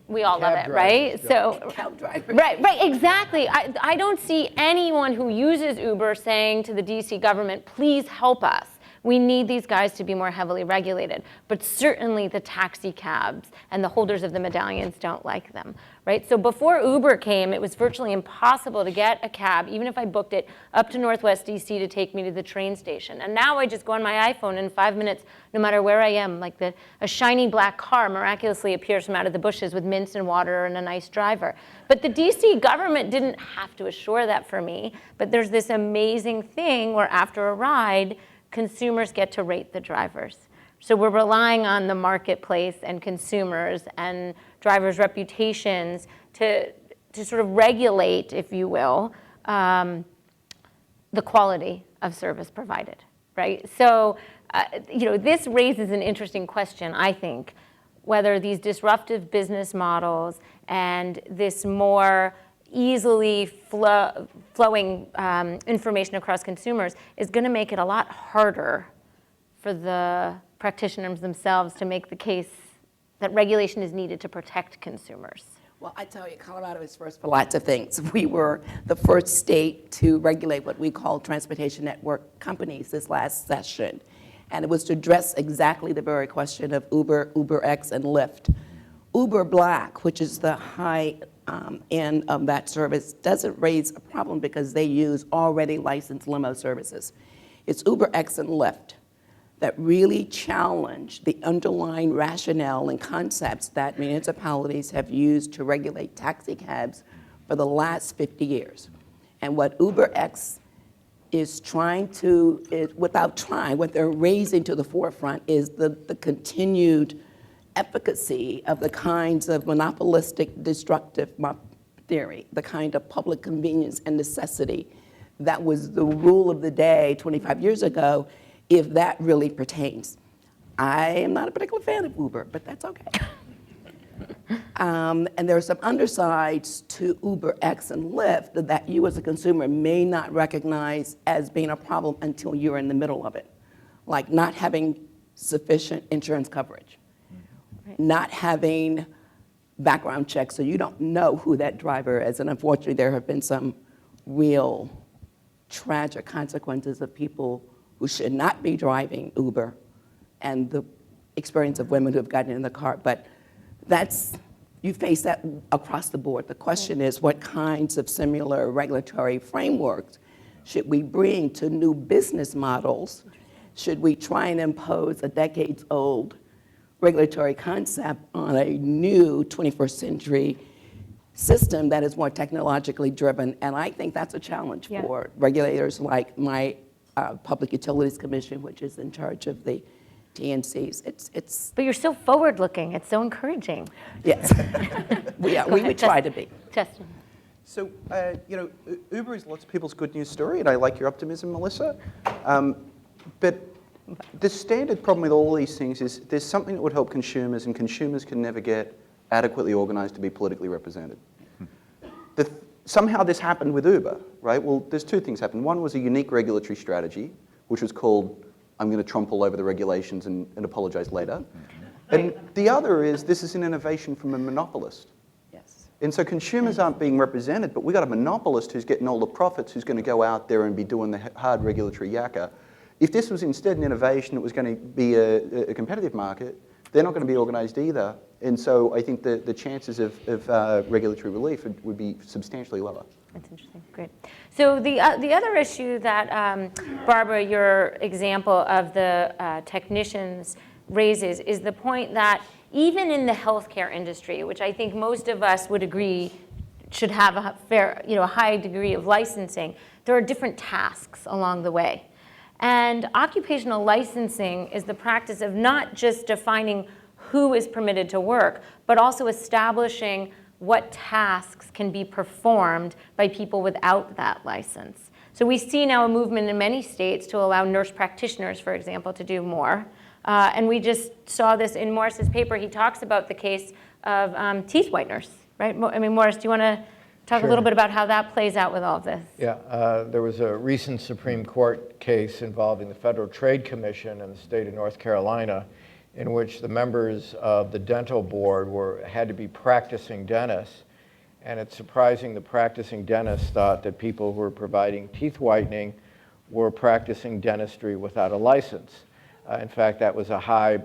Speaker 1: we all love it, right? So
Speaker 3: Cab driver.
Speaker 1: right, exactly. I don't see anyone who uses Uber saying to the DC government, please help us. We need these guys to be more heavily regulated, but certainly the taxi cabs and the holders of the medallions don't like them, right? So before Uber came, it was virtually impossible to get a cab, even if I booked it, up to Northwest DC to take me to the train station. And now I just go on my iPhone in 5 minutes, no matter where I am, like a shiny black car miraculously appears from out of the bushes with mints and water and a nice driver. But the DC government didn't have to assure that for me, but there's this amazing thing where after a ride, consumers get to rate the drivers. So we're relying on the marketplace and consumers and drivers' reputations to sort of regulate, if you will, the quality of service provided, right? So, this raises an interesting question, I think, whether these disruptive business models and this more easily flowing information across consumers is going to make it a lot harder for the practitioners themselves to make the case that regulation is needed to protect consumers.
Speaker 3: Well, I tell you, Colorado is first for lots of things. We were the first state to regulate what we call transportation network companies this last session. And it was to address exactly the very question of Uber, UberX, and Lyft. Uber Black, which is the high end of that service, doesn't raise a problem because they use already licensed limo services. It's UberX and Lyft that really challenge the underlying rationale and concepts that municipalities have used to regulate taxi cabs for the last 50 years. And what UberX is trying to, what they're raising to the forefront is the continued efficacy of the kinds of monopolistic destructive theory, the kind of public convenience and necessity that was the rule of the day 25 years ago, if that really pertains. I am not a particular fan of Uber, but that's okay. And there are some undersides to UberX and Lyft that you as a consumer may not recognize as being a problem until you're in the middle of it, like not having sufficient insurance coverage, not having background checks, so you don't know who that driver is. And unfortunately, there have been some real tragic consequences of people who should not be driving Uber and the experience of women who have gotten in the car. But you face that across the board. The question is, what kinds of similar regulatory frameworks should we bring to new business models? Should we try and impose a decades-old regulatory concept on a new 21st century system that is more technologically driven? And I think that's a challenge for regulators like my Public Utilities Commission, which is in charge of the TNCs.
Speaker 1: But you're so forward-looking. It's so encouraging.
Speaker 3: Yes. we try to be.
Speaker 1: Justin.
Speaker 5: So, Uber is lots of people's good news story, and I like your optimism, Melissa. But the standard problem with all these things is there's something that would help consumers, and consumers can never get adequately organized to be politically represented. Somehow this happened with Uber, right? Well, there's two things happened. One was a unique regulatory strategy, which was called, I'm going to trump all over the regulations and apologize later. And the other is, this is an innovation from a monopolist.
Speaker 3: Yes.
Speaker 5: And so consumers aren't being represented, but we got a monopolist who's getting all the profits, who's going to go out there and be doing the hard regulatory yakka. If this was instead an innovation that was going to be a competitive market, they're not going to be organized either. And so I think the chances of regulatory relief would be substantially lower.
Speaker 1: That's interesting. Great. So the other issue that, Barbara, your example of the technicians raises is the point that even in the healthcare industry, which I think most of us would agree should have a fair, a high degree of licensing, there are different tasks along the way. And occupational licensing is the practice of not just defining who is permitted to work, but also establishing what tasks can be performed by people without that license. So we see now a movement in many states to allow nurse practitioners, for example, to do more. And we just saw this in Morris's paper. He talks about the case of teeth whiteners, right? I mean, Morris, do you want to talk a little bit about how that plays out with all of this?
Speaker 2: Yeah, there was a recent Supreme Court case involving the Federal Trade Commission in the state of North Carolina, in which the members of the dental board had to be practicing dentists. And it's surprising the practicing dentists thought that people who were providing teeth whitening were practicing dentistry without a license. In fact, that was a high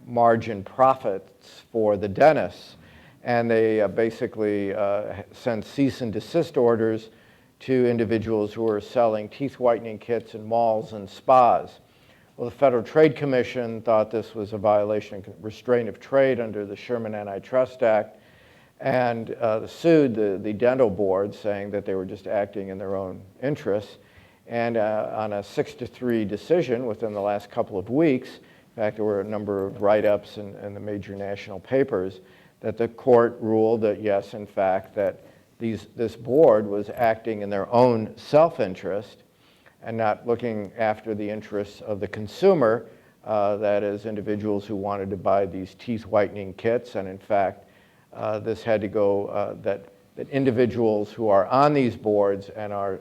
Speaker 2: margin profits for the dentists. And they basically sent cease and desist orders to individuals who were selling teeth whitening kits in malls and spas. Well, the Federal Trade Commission thought this was a violation of restraint of trade under the Sherman Antitrust Act and sued the dental board, saying that they were just acting in their own interests. And on a 6-3 decision within the last couple of weeks, in fact, there were a number of write-ups in the major national papers, that the court ruled that yes, in fact, that this board was acting in their own self-interest and not looking after the interests of the consumer, that is, individuals who wanted to buy these teeth whitening kits. And in fact, this had to go, that individuals who are on these boards and are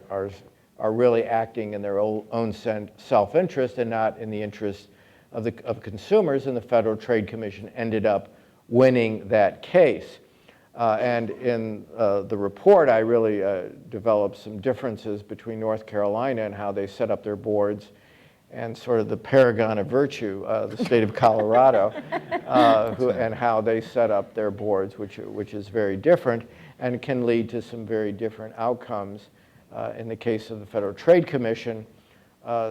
Speaker 2: really acting in their own self-interest and not in the interest of consumers, and the Federal Trade Commission ended up winning that case. And in the report, I really developed some differences between North Carolina and how they set up their boards and sort of the paragon of virtue, the state of Colorado, and how they set up their boards, which is very different and can lead to some very different outcomes. In the case of the Federal Trade Commission,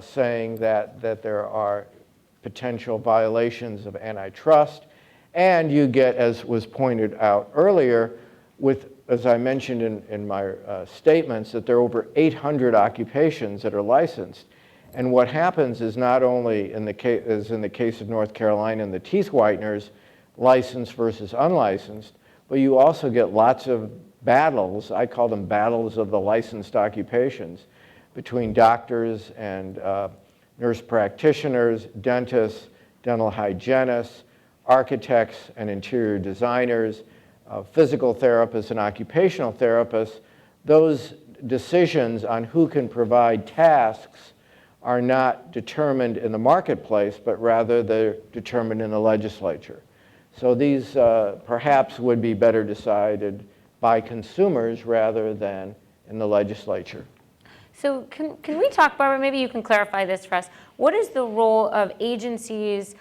Speaker 2: saying that there are potential violations of antitrust. And you get, as was pointed out earlier, as I mentioned in my statements, that there are over 800 occupations that are licensed. And what happens is not only, as in the case of North Carolina and the teeth whiteners, licensed versus unlicensed, but you also get lots of battles, I call them battles of the licensed occupations, between doctors and nurse practitioners, dentists, dental hygienists, architects and interior designers, physical therapists and occupational therapists. Those decisions on who can provide tasks are not determined in the marketplace, but rather they're determined in the legislature. So these perhaps would be better decided by consumers rather than in the legislature.
Speaker 1: So can we talk, Barbara, maybe you can clarify this for us. What is the role of agencies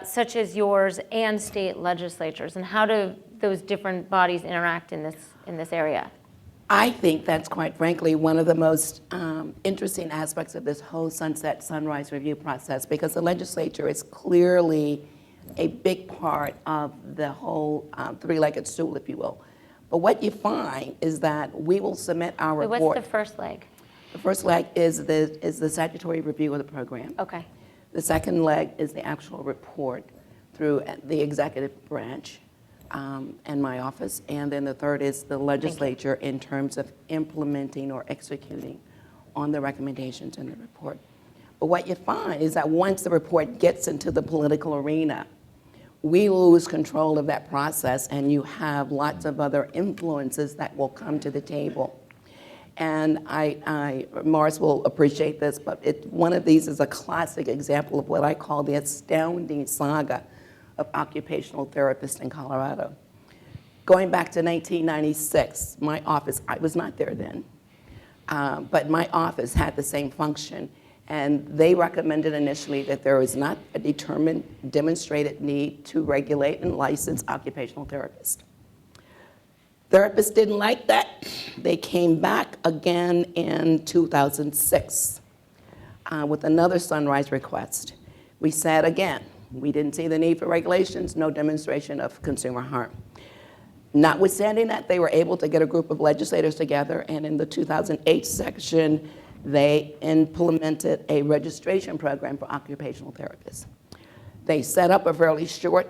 Speaker 1: such as yours and state legislatures, and how do those different bodies interact in this area?
Speaker 3: I think that's, quite frankly, one of the most interesting aspects of this whole sunset sunrise review process, because the legislature is clearly a big part of the whole three-legged stool, if you will. But what you find is that we will submit our report.
Speaker 1: What's the first leg?
Speaker 3: The first leg is the statutory review of the program.
Speaker 1: Okay.
Speaker 3: The second leg is the actual report through the executive branch and my office. And then the third is the legislature in terms of implementing or executing on the recommendations in the report. But what you find is that once the report gets into the political arena, we lose control of that process, and you have lots of other influences that will come to the table. And Morris will appreciate this, but one of these is a classic example of what I call the astounding saga of occupational therapists in Colorado. Going back to 1996, my office, I was not there then, but my office had the same function. And they recommended initially that there was not a determined, demonstrated need to regulate and license occupational therapists. Therapists didn't like that. They came back again in 2006 with another sunrise request. We said again, we didn't see the need for regulations, no demonstration of consumer harm. Notwithstanding that, they were able to get a group of legislators together, and in the 2008 section, they implemented a registration program for occupational therapists. They set up a fairly short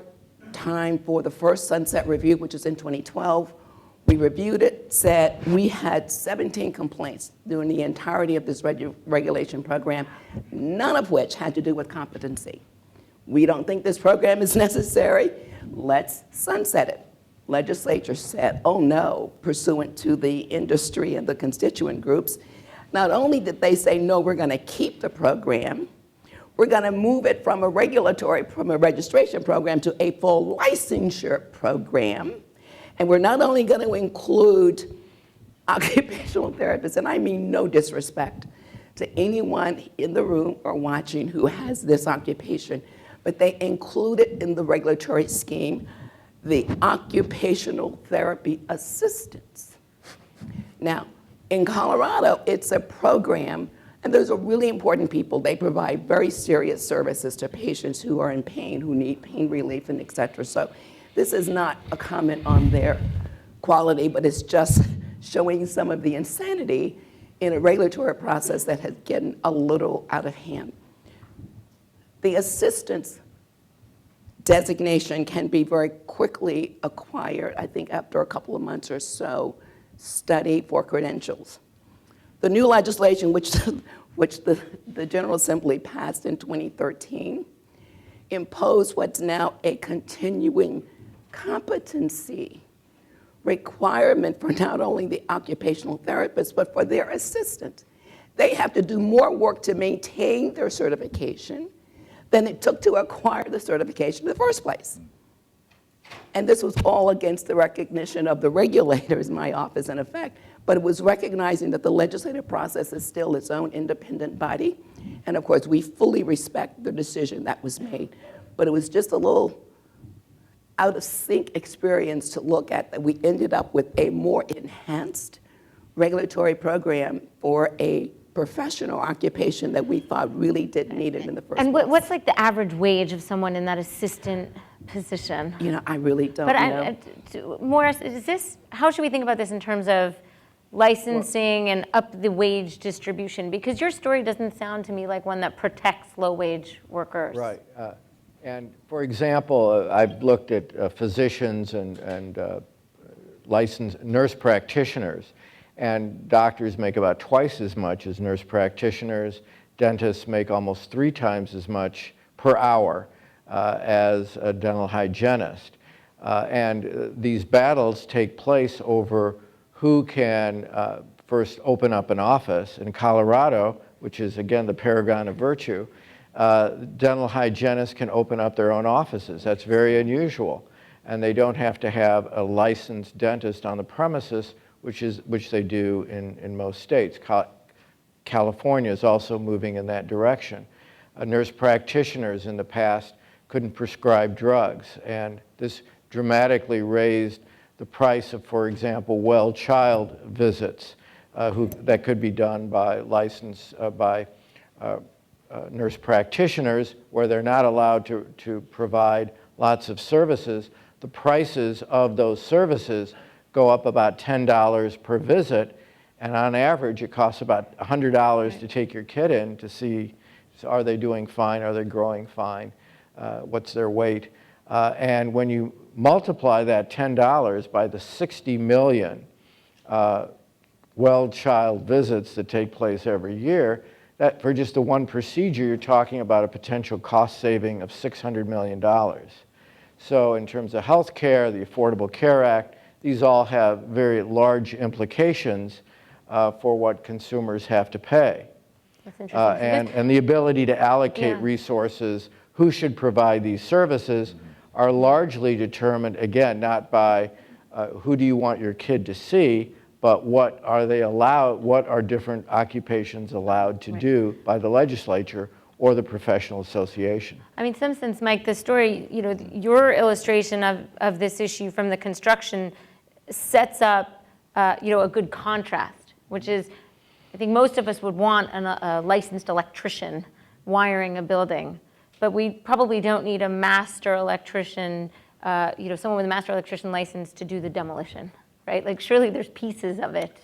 Speaker 3: time for the first sunset review, which was in 2012. We reviewed it, said we had 17 complaints during the entirety of this regulation program, none of which had to do with competency. We don't think this program is necessary. Let's sunset it. Legislature said, oh no, pursuant to the industry and the constituent groups. Not only did they say, no, we're going to keep the program, we're going to move it from a registration program to a full licensure program. And we're not only going to include occupational therapists, and I mean no disrespect to anyone in the room or watching who has this occupation, but they included in the regulatory scheme the occupational therapy assistants. Now, in Colorado, it's a program, and those are really important people. They provide very serious services to patients who are in pain, who need pain relief, and et cetera. So this is not a comment on their quality, but it's just showing some of the insanity in a regulatory process that has gotten a little out of hand. The assistance designation can be very quickly acquired, I think after a couple of months or so, study for credentials. The new legislation, which the General Assembly passed in 2013, imposed what's now a continuing competency requirement for not only the occupational therapists, but for their assistants. They have to do more work to maintain their certification than it took to acquire the certification in the first place. And this was all against the recognition of the regulators, my office in effect, but it was recognizing that the legislative process is still its own independent body. And of course, we fully respect the decision that was made, but it was just a little out of sync experience to look at that we ended up with a more enhanced regulatory program for a professional occupation that we thought really didn't need it in the first place.
Speaker 1: And what's like the average wage of someone in that assistant position?
Speaker 3: You know, I really don't know.
Speaker 1: Morris, how should we think about this in terms of licensing and up the wage distribution? Because your story doesn't sound to me like one that protects low-wage workers.
Speaker 2: Right. And for example, I've looked at physicians and licensed nurse practitioners, and doctors make about twice as much as nurse practitioners. Dentists make almost 3 times as much per hour as a dental hygienist. And these battles take place over who can first open up an office. In Colorado, which is again the paragon of virtue, dental hygienists can open up their own offices. That's very unusual. And they don't have to have a licensed dentist on the premises, which they do in most states. California is also moving in that direction. Nurse practitioners in the past couldn't prescribe drugs, and this dramatically raised the price of, for example, well child visits that could be done by nurse practitioners, where they're not allowed to provide lots of services. The prices of those services go up about $10 per visit, and on average it costs about $100 to take your kid in to see, are they doing fine, are they growing fine, what's their weight. And when you multiply that $10 by the 60 million well child visits that take place every year, that for just the one procedure, you're talking about a potential cost saving of $600 million. So in terms of health care, the Affordable Care Act, these all have very large implications for what consumers have to pay.
Speaker 1: That's interesting.
Speaker 2: And the ability to allocate resources, who should provide these services, are largely determined, again, not by who do you want your kid to see, but what are they allowed, what are different occupations allowed to do by the legislature or the professional association.
Speaker 1: I mean, in some sense, Mike, the story, you know, your illustration of this issue from the construction sets up, you know, a good contrast, which is, I think most of us would want a licensed electrician wiring a building, but we probably don't need a master electrician, you know, someone with a master electrician license to do the demolition, right? Like, surely there's pieces of it.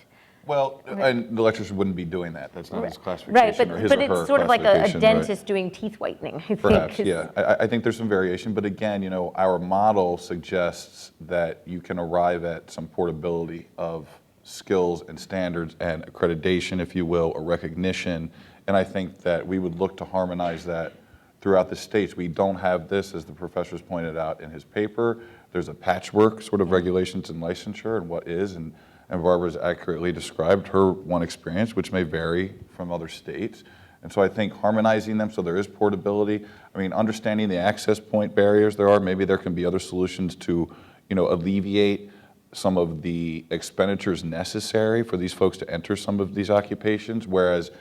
Speaker 4: Well, and the electrician wouldn't be doing that. That's not his classification,
Speaker 1: right,
Speaker 4: or his
Speaker 1: but
Speaker 4: or her
Speaker 1: it's sort of like a
Speaker 4: classification,
Speaker 1: dentist doing teeth whitening, I think.
Speaker 4: Perhaps, yeah. I think there's some variation, but again, you know, our model suggests that you can arrive at some portability of skills and standards and accreditation, if you will, or recognition, and I think that we would look to harmonize that throughout the states. We don't have this, as the professor's pointed out in his paper. There's a patchwork sort of regulations and licensure and what is, and Barbara's accurately described her one experience, which may vary from other states. And so I think harmonizing them so there is portability, I mean, understanding the access point barriers there are, maybe there can be other solutions to, you know, alleviate some of the expenditures necessary for these folks to enter some of these occupations, whereas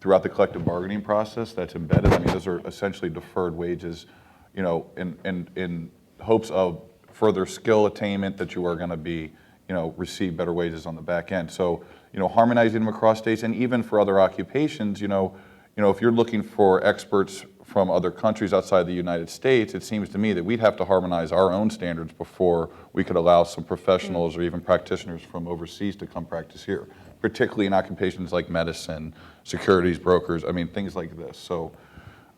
Speaker 4: throughout the collective bargaining process that's embedded. I mean, those are essentially deferred wages, you know, in hopes of further skill attainment that you are going to be, you know, receive better wages on the back end. So, you know, harmonizing them across states, and even for other occupations, you know, if you're looking for experts from other countries outside the United States, it seems to me that we'd have to harmonize our own standards before we could allow some professionals or even practitioners from overseas to come practice here, particularly in occupations like medicine, securities brokers, I mean, things like this. So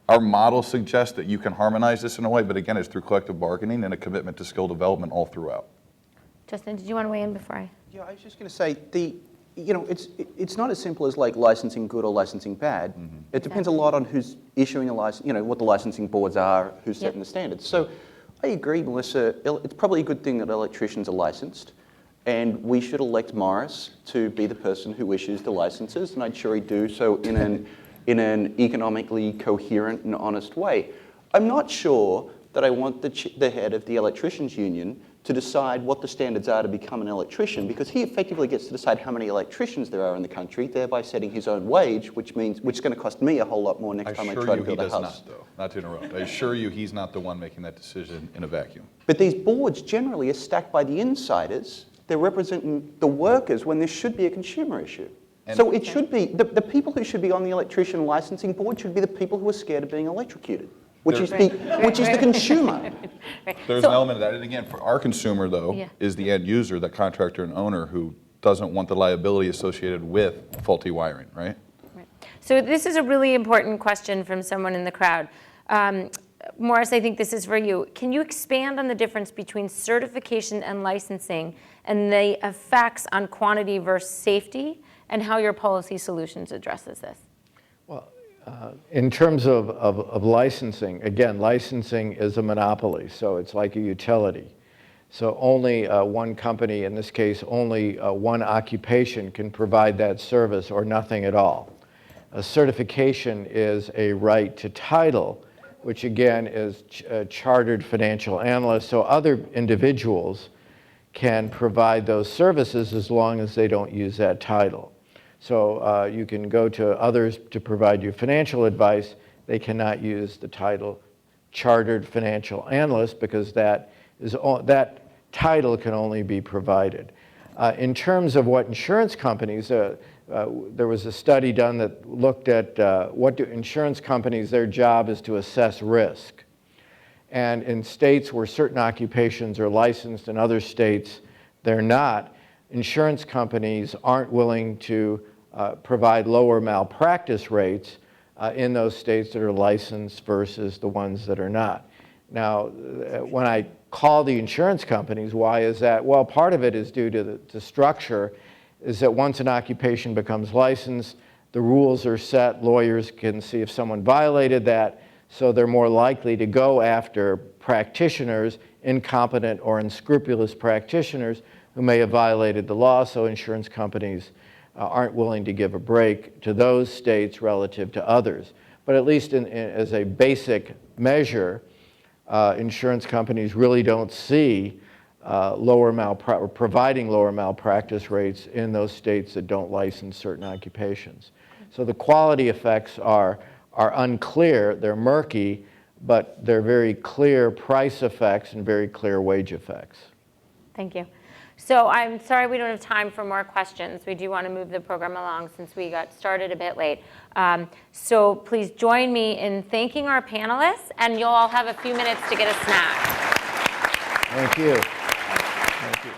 Speaker 4: our model suggests that you can harmonize this in a way, but again, it's through collective bargaining and a commitment to skill development all throughout.
Speaker 1: Justin, did you want to weigh in before I?
Speaker 5: Yeah, I was just going to say, you know, it's not as simple as like licensing good or licensing bad.
Speaker 4: Mm-hmm.
Speaker 5: It depends a lot on who's issuing a license, you know, what the licensing boards are, who's setting the standards. So I agree, Melissa, it's probably a good thing that electricians are licensed, and we should elect Morris to be the person who issues the licenses, and I'd sure he'd do so in an economically coherent and honest way. I'm not sure that I want the head of the electricians union to decide what the standards are to become an electrician, because he effectively gets to decide how many electricians there are in the country, thereby setting his own wage, which is going to cost me a whole lot more next time I try to build a house. I assure you he does not, though. Not to interrupt. I assure you he's not the one making that decision in a vacuum. But these boards generally are stacked by the insiders. They're representing the workers when this should be a consumer issue. So it should be, the people who should be on the electrician licensing board should be the people who are scared of being electrocuted, which is the consumer.
Speaker 4: There's an element of that. And again, for our consumer, though, is the end user, the contractor and owner who doesn't want the liability associated with faulty wiring, right?
Speaker 1: So this is a really important question from someone in the crowd. Morris, I think this is for you. Can you expand on the difference between certification and licensing and the effects on quantity versus safety, and how your policy solutions addresses this?
Speaker 2: Well, in terms of licensing, again, licensing is a monopoly, so it's like a utility. So only one company, in this case, only one occupation can provide that service or nothing at all. A certification is a right to title, which again is chartered financial analysts, so other individuals can provide those services as long as they don't use that title. So you can go to others to provide you financial advice. They cannot use the title chartered financial analyst because that title can only be provided. In terms of what insurance companies, there was a study done that looked at what do insurance companies, their job is to assess risk. And in states where certain occupations are licensed and other states they're not, insurance companies aren't willing to provide lower malpractice rates in those states that are licensed versus the ones that are not. Now, when I call the insurance companies, why is that? Well, part of it is due to the structure, is that once an occupation becomes licensed, the rules are set, lawyers can see if someone violated that, so they're more likely to go after practitioners, incompetent or unscrupulous practitioners who may have violated the law, so insurance companies aren't willing to give a break to those states relative to others. But at least as a basic measure, insurance companies really don't see providing lower malpractice rates in those states that don't license certain occupations. So the quality effects are unclear, they're murky, but they're very clear price effects and very clear wage effects.
Speaker 1: Thank you. So I'm sorry we don't have time for more questions. We do want to move the program along since we got started a bit late. So please join me in thanking our panelists, and you'll all have a few minutes to get a snack.
Speaker 2: Thank you. Thank you.